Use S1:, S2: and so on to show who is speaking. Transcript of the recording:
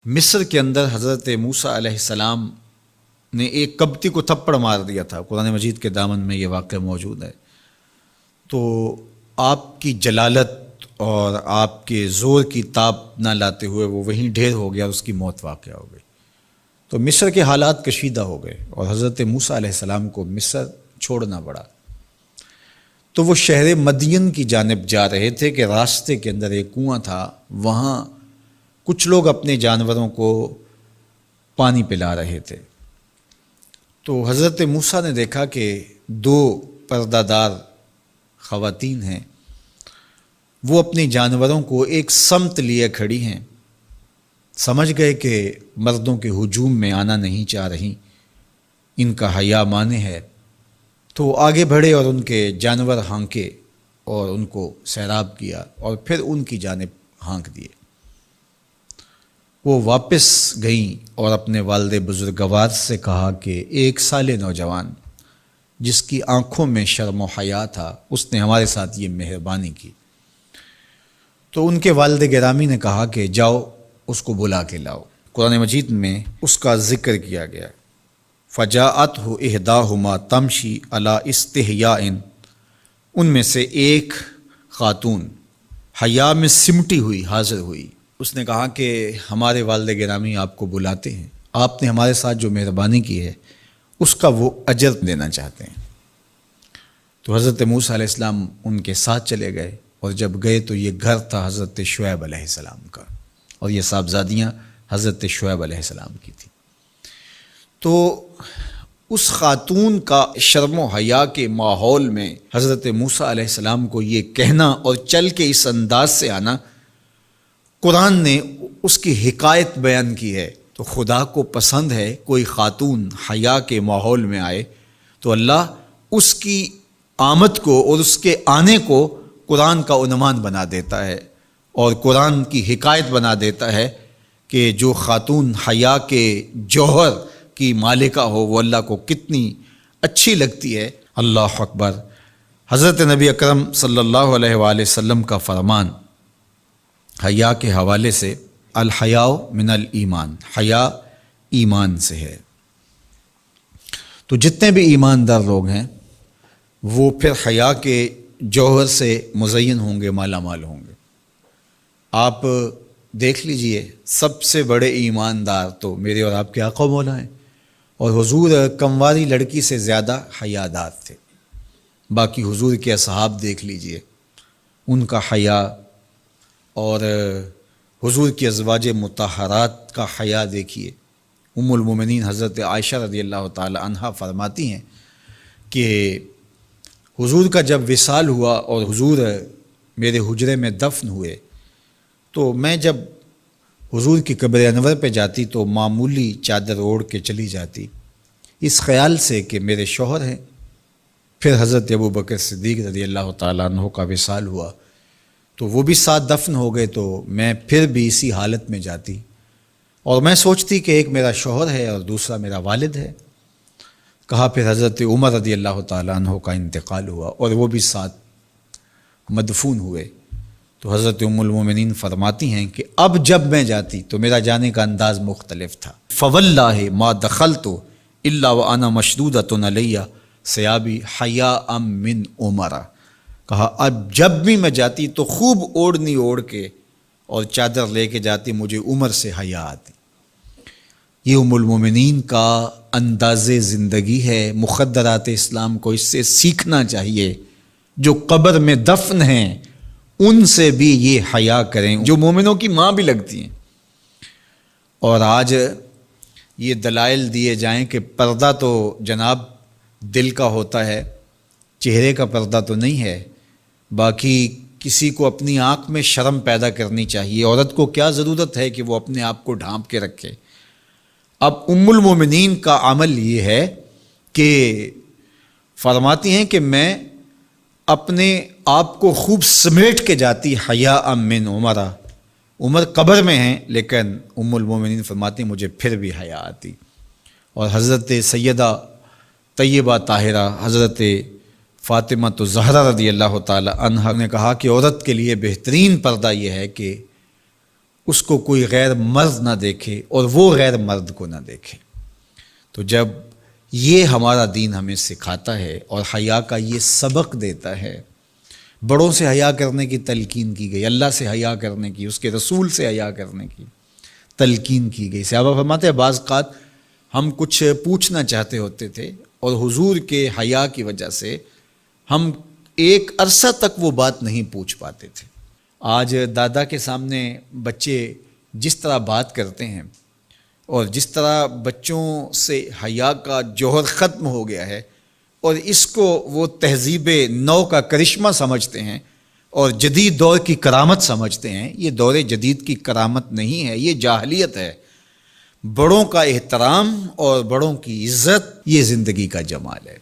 S1: مصر کے اندر حضرت موسیٰ علیہ السلام نے ایک کبتی کو تھپڑ مار دیا تھا۔ قرآن مجید کے دامن میں یہ واقعہ موجود ہے۔ تو آپ کی جلالت اور آپ کے زور کی تاب نہ لاتے ہوئے وہ وہیں ڈھیر ہو گیا اور اس کی موت واقع ہو گئی۔ تو مصر کے حالات کشیدہ ہو گئے اور حضرت موسیٰ علیہ السلام کو مصر چھوڑنا پڑا۔ تو وہ شہر مدین کی جانب جا رہے تھے کہ راستے کے اندر ایک کنواں تھا، وہاں کچھ لوگ اپنے جانوروں کو پانی پلا رہے تھے۔ تو حضرت موسیٰ نے دیکھا کہ دو پردہ دار خواتین ہیں، وہ اپنے جانوروں کو ایک سمت لیے کھڑی ہیں۔ سمجھ گئے کہ مردوں کے ہجوم میں آنا نہیں چاہ رہی، ان کا حیا مانے ہے۔ تو آگے بڑھے اور ان کے جانور ہانکے اور ان کو سیراب کیا اور پھر ان کی جانب ہانک دیے۔ وہ واپس گئیں اور اپنے والد بزرگوار سے کہا کہ ایک سال نوجوان جس کی آنکھوں میں شرم و حیا تھا، اس نے ہمارے ساتھ یہ مہربانی کی۔ تو ان کے والد گرامی نے کہا کہ جاؤ اس کو بلا کے لاؤ۔ قرآن مجید میں اس کا ذکر کیا گیا۔ فجاءتہ احداہما تمشی علی استحیاء، ان میں سے ایک خاتون حیا میں سمٹی ہوئی حاضر ہوئی۔ اس نے کہا کہ ہمارے والد گرامی آپ کو بلاتے ہیں، آپ نے ہمارے ساتھ جو مہربانی کی ہے اس کا وہ اجر دینا چاہتے ہیں۔ تو حضرت موسیٰ علیہ السلام ان کے ساتھ چلے گئے، اور جب گئے تو یہ گھر تھا حضرت شعیب علیہ السلام کا، اور یہ صاحبزادیاں حضرت شعیب علیہ السلام کی تھیں۔ تو اس خاتون کا شرم و حیا کے ماحول میں حضرت موسیٰ علیہ السلام کو یہ کہنا اور چل کے اس انداز سے آنا، قرآن نے اس کی حکایت بیان کی ہے۔ تو خدا کو پسند ہے کوئی خاتون حیا کے ماحول میں آئے تو اللہ اس کی آمد کو اور اس کے آنے کو قرآن کا عنوان بنا دیتا ہے، اور قرآن کی حکایت بنا دیتا ہے کہ جو خاتون حیا کے جوہر کی مالکہ ہو وہ اللہ کو کتنی اچھی لگتی ہے۔ اللہ اکبر۔ حضرت نبی اکرم صلی اللہ علیہ وآلہ وسلم کا فرمان حیا کے حوالے سے، الحیاء من الایمان، حیا ایمان سے ہے۔ تو جتنے بھی ایماندار لوگ ہیں وہ پھر حیا کے جوہر سے مزین ہوں گے، مالا مال ہوں گے۔ آپ دیکھ لیجئے سب سے بڑے ایماندار تو میرے اور آپ کے آقا مولا ہیں، اور حضور کمواری لڑکی سے زیادہ حیادار تھے۔ باقی حضور کے اصحاب دیکھ لیجئے، ان کا حیا، اور حضور کی ازواج مطہرات کا حیا دیکھیے۔ ام المومنین حضرت عائشہ رضی اللہ تعالی عنہا فرماتی ہیں کہ حضور کا جب وصال ہوا اور حضور میرے حجرے میں دفن ہوئے، تو میں جب حضور کی قبر انور پہ جاتی تو معمولی چادر اوڑھ کے چلی جاتی، اس خیال سے کہ میرے شوہر ہیں۔ پھر حضرت ابوبکر صدیق رضی اللہ تعالیٰ عنہ کا وصال ہوا تو وہ بھی ساتھ دفن ہو گئے، تو میں پھر بھی اسی حالت میں جاتی، اور میں سوچتی کہ ایک میرا شوہر ہے اور دوسرا میرا والد ہے۔ کہا پھر حضرت عمر رضی اللہ تعالیٰ عنہ کا انتقال ہوا اور وہ بھی ساتھ مدفون ہوئے۔ تو حضرت ام المومنین فرماتی ہیں کہ اب جب میں جاتی تو میرا جانے کا انداز مختلف تھا۔ فواللہ ما دخلت الا وانا مشدودۃ علی ثیابی حیاء من عمر۔ کہا اب جب بھی میں جاتی تو خوب اوڑھنی اوڑھ کے اور چادر لے کے جاتی، مجھے عمر سے حیا آتی۔ یہ ام المومنین کا انداز زندگی ہے۔ مخدرات اسلام کو اس سے سیکھنا چاہیے۔ جو قبر میں دفن ہیں ان سے بھی یہ حیا کریں، جو مومنوں کی ماں بھی لگتی ہیں۔ اور آج یہ دلائل دیے جائیں کہ پردہ تو جناب دل کا ہوتا ہے، چہرے کا پردہ تو نہیں ہے۔ باقی کسی کو اپنی آنکھ میں شرم پیدا کرنی چاہیے۔ عورت کو کیا ضرورت ہے کہ وہ اپنے آپ کو ڈھانپ کے رکھے؟ اب ام المومنین کا عمل یہ ہے کہ فرماتی ہیں کہ میں اپنے آپ کو خوب سمیٹ کے جاتی حیاء من عمر۔ عمر قبر میں ہیں لیکن ام المومنین فرماتی ہیں مجھے پھر بھی حیا آتی۔ اور حضرت سیدہ طیبہ طاہرہ حضرت فاطمہ الزہرا رضی اللہ تعالی عنہا نے کہا کہ عورت کے لیے بہترین پردہ یہ ہے کہ اس کو کوئی غیر مرد نہ دیکھے اور وہ غیر مرد کو نہ دیکھے۔ تو جب یہ ہمارا دین ہمیں سکھاتا ہے اور حیا کا یہ سبق دیتا ہے، بڑوں سے حیا کرنے کی تلقین کی گئی، اللہ سے حیا کرنے کی، اس کے رسول سے حیا کرنے کی تلقین کی گئی۔ صحابہ فرماتے ہیں بعض اوقات ہم کچھ پوچھنا چاہتے ہوتے تھے اور حضور کے حیا کی وجہ سے ہم ایک عرصہ تک وہ بات نہیں پوچھ پاتے تھے۔ آج دادا کے سامنے بچے جس طرح بات کرتے ہیں اور جس طرح بچوں سے حیا کا جوہر ختم ہو گیا ہے اور اس کو وہ تہذیب نو کا کرشمہ سمجھتے ہیں اور جدید دور کی کرامت سمجھتے ہیں، یہ دور جدید کی کرامت نہیں ہے، یہ جاہلیت ہے۔ بڑوں کا احترام اور بڑوں کی عزت یہ زندگی کا جمال ہے۔